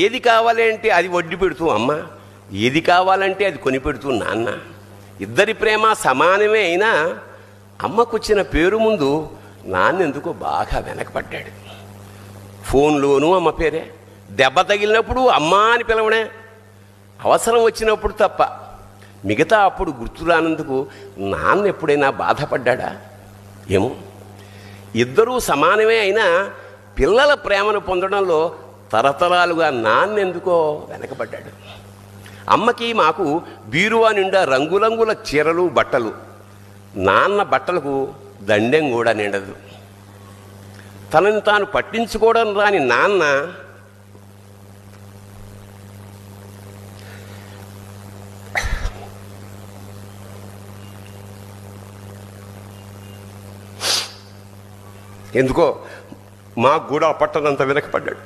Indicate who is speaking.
Speaker 1: ఏది కావాలి అంటే అది వడ్డీ పెడుతూ అమ్మ, ఏది కావాలంటే అది కొని పెడుతూ నాన్న. ఇద్దరి ప్రేమ సమానమే అయినా అమ్మకొచ్చిన పేరు ముందు నాన్న ఎందుకో బాగా వెనకపడ్డాడు. ఫోన్లోనూ అమ్మ పేరే, దెబ్బ తగిలినప్పుడు అమ్మ అని పిలవడే, అవసరం వచ్చినప్పుడు తప్ప మిగతా అప్పుడు గుర్తురానందుకు నాన్న ఎప్పుడైనా బాధపడ్డా ఏమో. ఇద్దరూ సమానమే అయినా పిల్లల ప్రేమను పొందడంలో తరతరాలుగా నాన్న ఎందుకో వెనకబడ్డాడు. అమ్మకి మాకు బీరువా నిండా రంగురంగుల చీరలు బట్టలు, నాన్న బట్టలకు దండెం కూడా నిండదు. తనని తాను పట్టించుకోవడం రాని నాన్న ఎందుకో మాకు కూడా పట్టనంత వెనకపడ్డాడు.